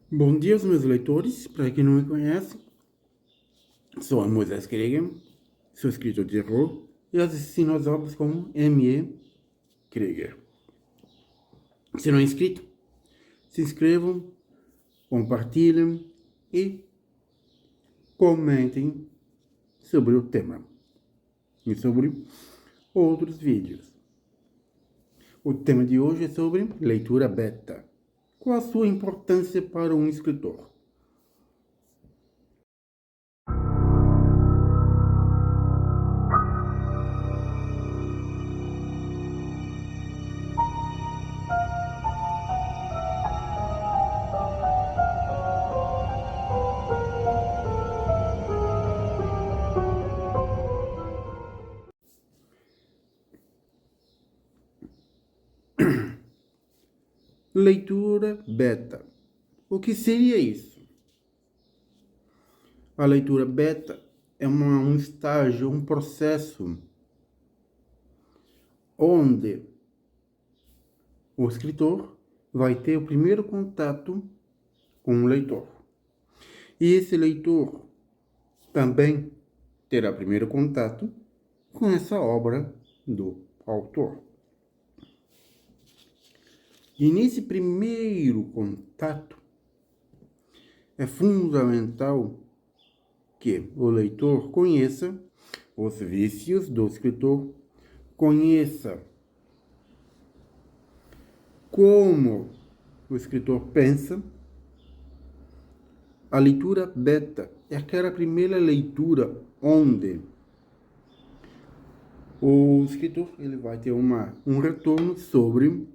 Bom dia aos meus leitores. Para quem não me conhece, sou a Moisés Krieger, sou escritor de terror e assisto as obras como M.E. Krieger. Se não é inscrito, se inscrevam, compartilhem e comentem sobre o tema e sobre outros vídeos. O tema de hoje é sobre leitura beta. Qual a sua importância para um escritor? Leitura beta. O que seria isso? A leitura beta é um estágio, um processo onde o escritor vai ter o primeiro contato com o leitor. E esse leitor também terá primeiro contato com essa obra do autor. E nesse primeiro contato é fundamental que o leitor conheça os vícios do escritor, conheça como o escritor pensa. A leitura beta é aquela primeira leitura onde o escritor ele vai ter um retorno sobre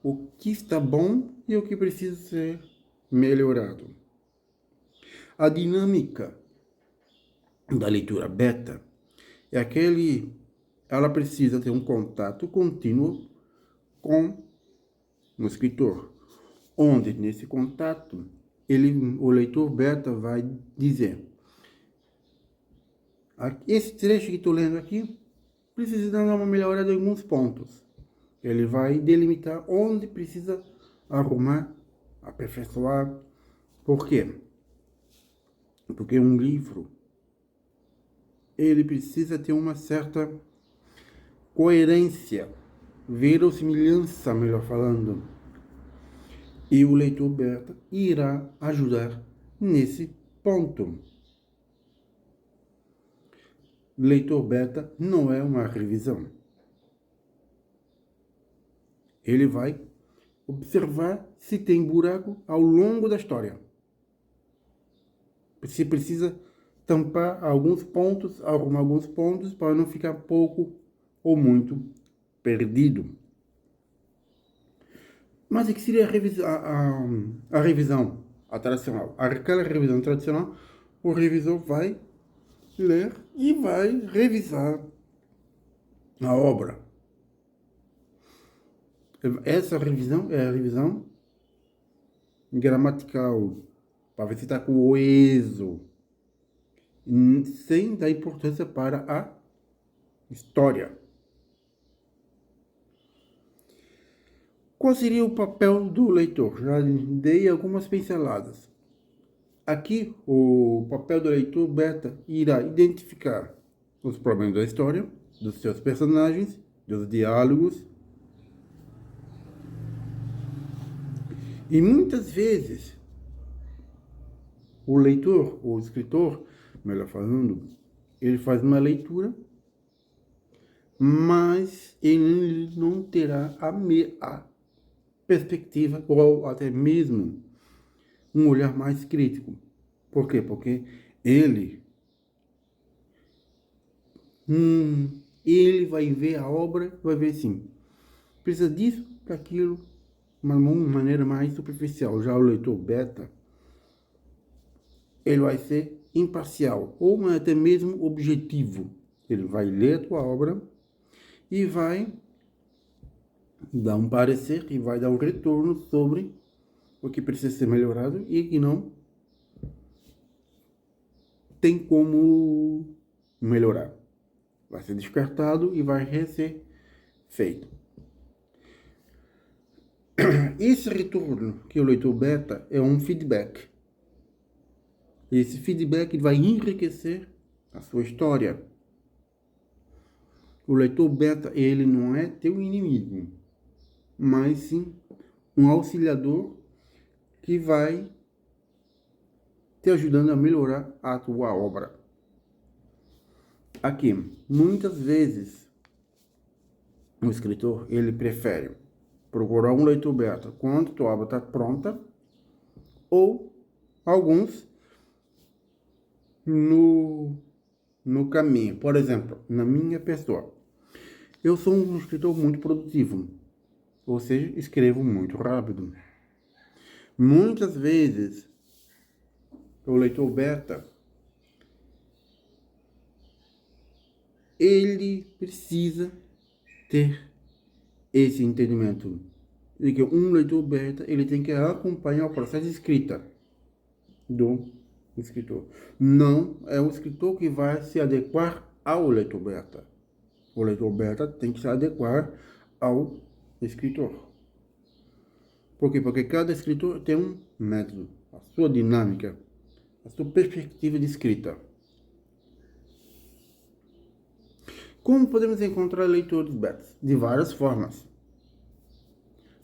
o que está bom e o que precisa ser melhorado. A dinâmica da leitura beta é ela precisa ter um contato contínuo com o escritor, onde nesse contato o leitor beta vai dizer: esse trecho que estou lendo aqui precisa dar uma melhorada em alguns pontos. Ele vai delimitar onde precisa arrumar, aperfeiçoar. Por quê? Porque um livro ele precisa ter uma certa coerência, verossimilhança, melhor falando. E o leitor beta irá ajudar nesse ponto. Leitor beta não é uma revisão. Ele vai observar se tem buraco ao longo da história. Se precisa tampar alguns pontos, arrumar alguns pontos para não ficar pouco ou muito perdido. Mas o que seria a revisão, a tradicional? Aquela revisão tradicional, o revisor vai ler e vai revisar a obra. Essa revisão é a revisão gramatical, para ver se está coeso, sem dar importância para a história. Qual seria o papel do leitor? Já dei algumas pinceladas. Aqui, o papel do leitor beta irá identificar os problemas da história, dos seus personagens, dos diálogos. E muitas vezes, o leitor, o escritor, melhor falando, ele faz uma leitura, mas ele não terá a perspectiva ou até mesmo um olhar mais crítico. Por quê? Porque ele vai ver a obra, vai ver assim, precisa disso, daquilo, de uma maneira mais superficial. Já o leitor beta, ele vai ser imparcial, ou até mesmo objetivo. Ele vai ler a tua obra e vai dar um parecer, e vai dar um retorno sobre o que precisa ser melhorado e que não tem como melhorar. Vai ser descartado e vai ser feito. Esse retorno que o leitor beta é um feedback. Esse feedback vai enriquecer a sua história. O leitor beta, ele não é teu inimigo, mas sim um auxiliador que vai te ajudando a melhorar a tua obra. Aqui, muitas vezes, o escritor, ele prefere procurar um leitor beta quando tua obra está pronta, ou alguns no caminho. Por exemplo, na minha pessoa, eu sou um escritor muito produtivo, ou seja, escrevo muito rápido. Muitas vezes, o leitor beta, ele precisa ter esse entendimento de que um leitor beta, ele tem que acompanhar o processo de escrita do escritor. Não é o escritor que vai se adequar ao leitor beta. O leitor beta tem que se adequar ao escritor. Por quê? Porque cada escritor tem um método, a sua dinâmica, a sua perspectiva de escrita. Como podemos encontrar leitores betas? De várias formas.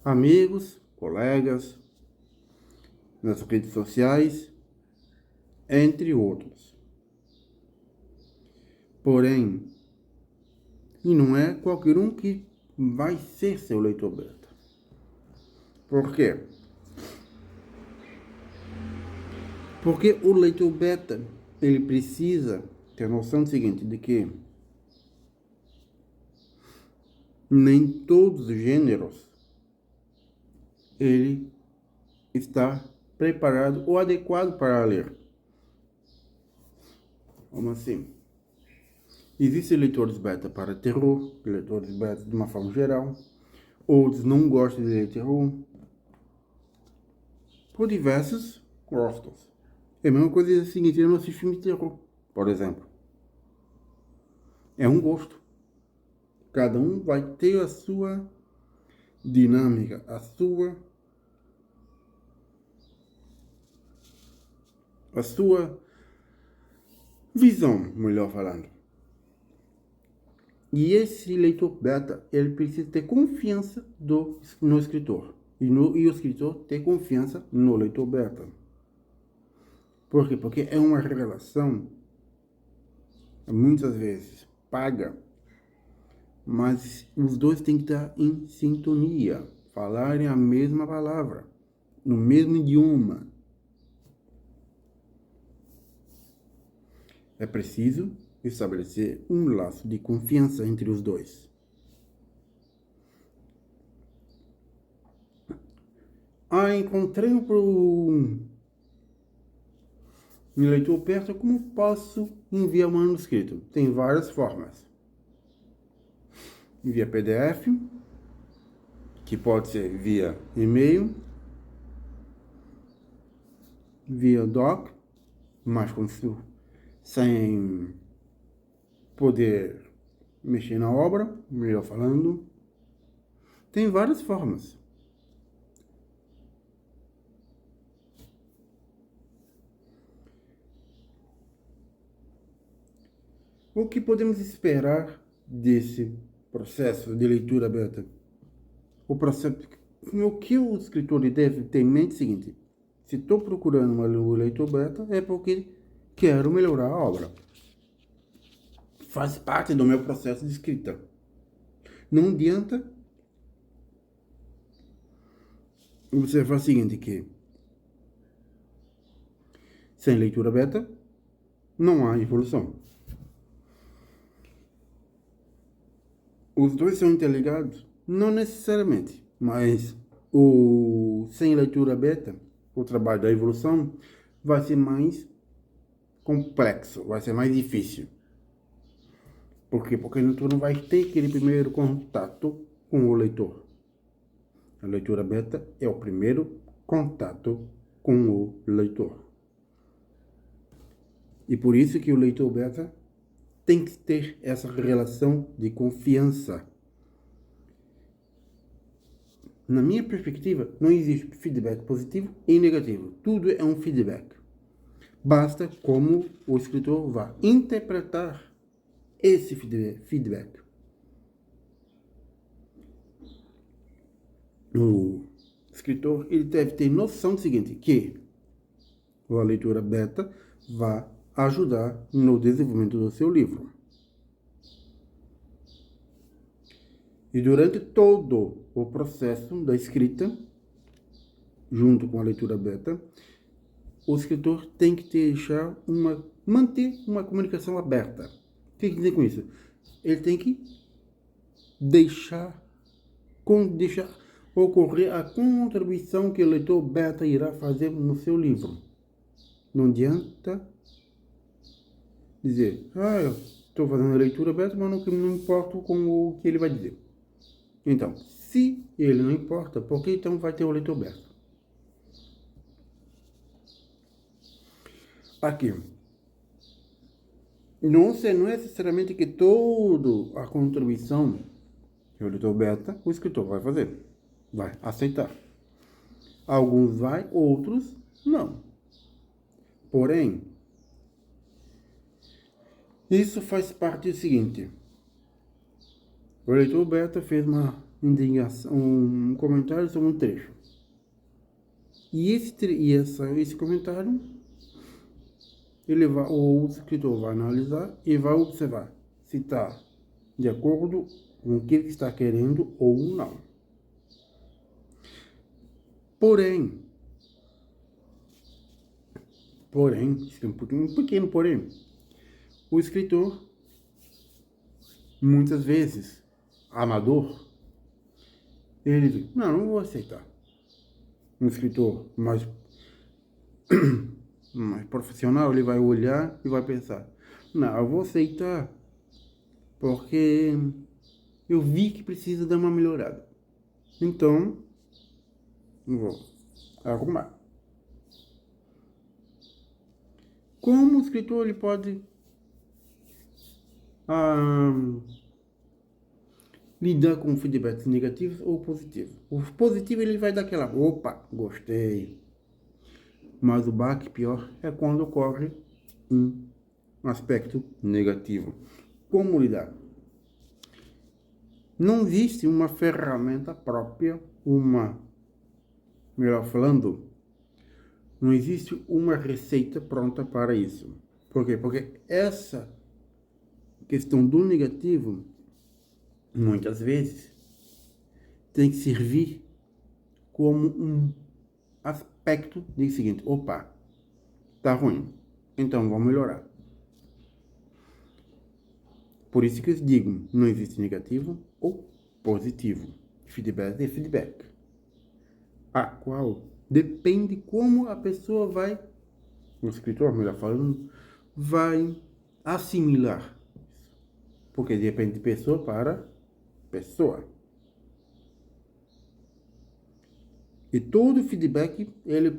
Amigos, colegas, nas redes sociais, entre outros. Porém, e não é qualquer um que vai ser seu leitor beta. Por quê? Porque o leitor beta, ele precisa ter noção do seguinte, de que nem todos os gêneros ele está preparado ou adequado para ler. Como assim? Existem leitores beta para terror, leitores beta de uma forma geral. Outros não gostam de ler terror. Por diversos gostos. É a mesma coisa assim, eu não assisto filme de terror, por exemplo. É um gosto. Cada um vai ter a sua dinâmica, a sua visão, melhor falando. E esse leitor beta, ele precisa ter confiança no escritor. E o escritor ter confiança no leitor beta. Por quê? Porque é uma relação, muitas vezes, paga, mas os dois têm que estar em sintonia, falarem a mesma palavra, no mesmo idioma. É preciso estabelecer um laço de confiança entre os dois. Encontrei um leitor perto, como posso enviar um manuscrito? Tem várias formas. Via PDF, que pode ser via e-mail, via doc, mas sem poder mexer na obra, melhor falando. Tem várias formas. O que podemos esperar desse processo de leitura beta? O que o escritor deve ter em mente é o seguinte: se estou procurando um leitor beta, é porque quero melhorar a obra. Faz parte do meu processo de escrita. Não adianta observar o seguinte, que sem leitura beta não há evolução. Os dois são interligados? Não necessariamente, mas sem leitura beta, o trabalho da evolução vai ser mais complexo, vai ser mais difícil. Por quê? Porque tu não vai ter aquele primeiro contato com o leitor. A leitura beta é o primeiro contato com o leitor. E por isso que o leitor beta tem que ter essa relação de confiança. na minha perspectiva, não existe feedback positivo e negativo. Tudo é um feedback. Basta como o escritor vai interpretar esse feedback. O escritor ele deve ter noção do seguinte, que a leitura beta vai ajudar no desenvolvimento do seu livro. E durante todo o processo da escrita, junto com a leitura beta, o escritor tem que manter uma comunicação aberta. O que quer dizer com isso? Ele tem que deixar ocorrer a contribuição que o leitor beta irá fazer no seu livro. Não adianta dizer, eu estou fazendo a leitura beta, mas não importo com o que ele vai dizer. Então, se ele não importa, por que então vai ter o leitor beta? Aqui. Não é necessariamente que toda a contribuição que o leitor beta, o escritor vai fazer. Vai aceitar. Alguns vai, outros não. Porém, isso faz parte do seguinte. O leitor beta fez um comentário sobre um trecho. E esse comentário, o escritor vai analisar e vai observar se está de acordo com o que ele está querendo ou não. Porém, um pequeno porém, o escritor, muitas vezes, amador, ele diz, não vou aceitar. Um escritor mais profissional, ele vai olhar e vai pensar, não, eu vou aceitar porque eu vi que precisa dar uma melhorada. Então, vou arrumar. Como o escritor ele pode lidar com feedbacks negativos ou positivos? O positivo ele vai dar aquela, opa, gostei. Mas o baque pior é quando ocorre um aspecto negativo. Como lidar? Não existe uma ferramenta própria, melhor falando, não existe uma receita pronta para isso. Por quê? Porque essa questão do negativo, muitas vezes, tem que servir como um aspecto de seguinte, opa, tá ruim, então vamos melhorar. Por isso que eu digo, não existe negativo ou positivo. Feedback é feedback. A qual depende como a pessoa vai, o escritor, melhor falando, vai assimilar. Porque depende de pessoa para pessoa. E todo feedback, ele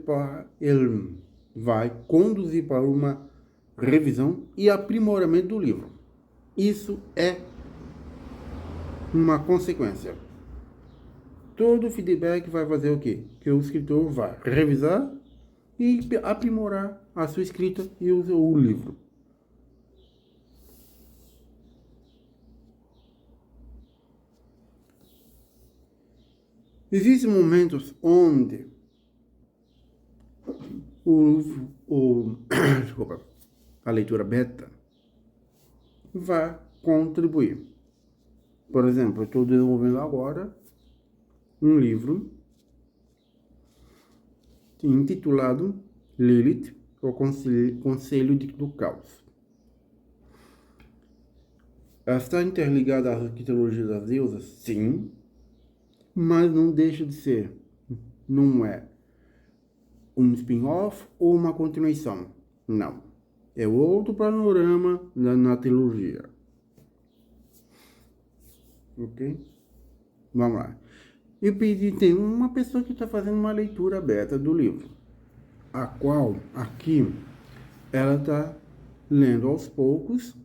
vai conduzir para uma revisão e aprimoramento do livro. Isso é uma consequência. Todo feedback vai fazer o quê? Que o escritor vai revisar e aprimorar a sua escrita e o livro. Existem momentos onde desculpa, a leitura beta vai contribuir. Por exemplo, eu estou desenvolvendo agora um livro intitulado Lilith, o Conselho do Caos. Ela está interligada à arqueologia das deusas? Sim, mas não deixa de ser, não é um spin-off ou uma continuação. Não. É outro panorama na trilogia. Ok? Vamos lá. Eu pedi, tem uma pessoa que está fazendo uma leitura aberta do livro, a qual, aqui, ela está lendo aos poucos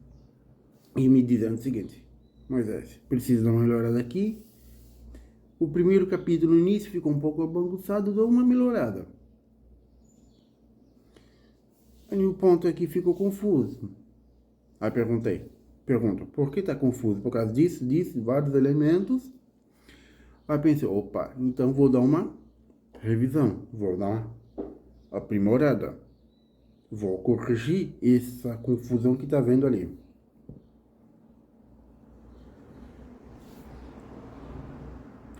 e me dizendo o seguinte, Moisés, precisa dar uma melhorada aqui, o primeiro capítulo no início ficou um pouco bagunçado, deu uma melhorada. Aí o ponto aqui ficou confuso. Aí pergunto, por que está confuso? Por causa disso, vários elementos. Aí pensei, opa, então vou dar uma revisão, vou dar uma aprimorada. Vou corrigir essa confusão que está vendo ali.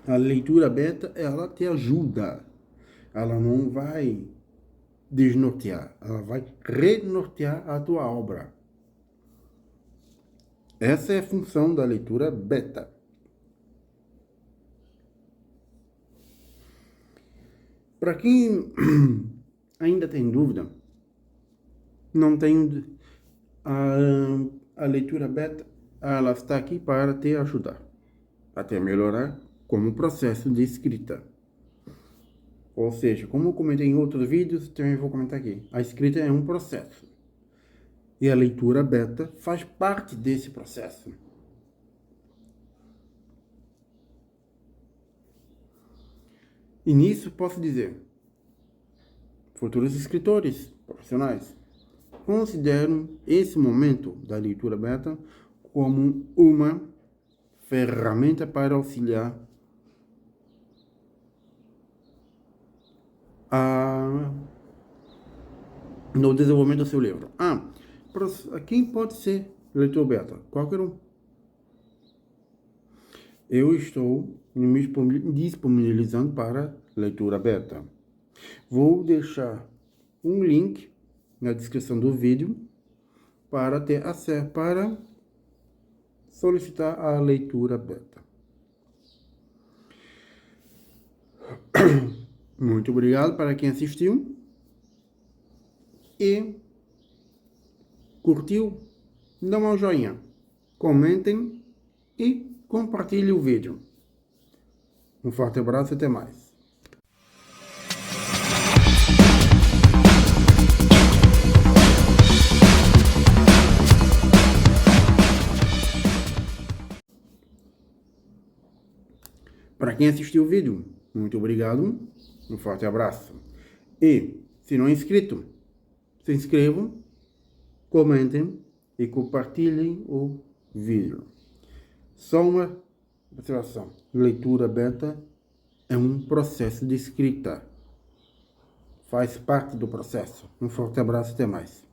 A leitura beta, ela te ajuda. Ela não vai desnortear, ela vai renortear a tua obra. Essa é a função da leitura beta. Para quem ainda tem dúvida, não tem a leitura beta, ela está aqui para te ajudar, até melhorar como processo de escrita. Ou seja, como eu comentei em outros vídeos, também vou comentar aqui. A escrita é um processo. E a leitura beta faz parte desse processo. E nisso posso dizer, futuros escritores profissionais consideram esse momento da leitura beta como uma ferramenta para auxiliar no desenvolvimento do seu livro. Quem pode ser leitor beta? Qualquer um. Eu estou me disponibilizando para leitura beta. Vou deixar um link na descrição do vídeo para ter acesso, para solicitar a leitura beta. Muito obrigado para quem assistiu e curtiu, dá um joinha, comentem e compartilhem o vídeo. Um forte abraço e até mais. Para quem assistiu o vídeo, muito obrigado, um forte abraço. E, se não é inscrito, se inscrevam, comentem e compartilhem o vídeo. Só uma observação. Leitura beta é um processo de escrita. Faz parte do processo. Um forte abraço e até mais.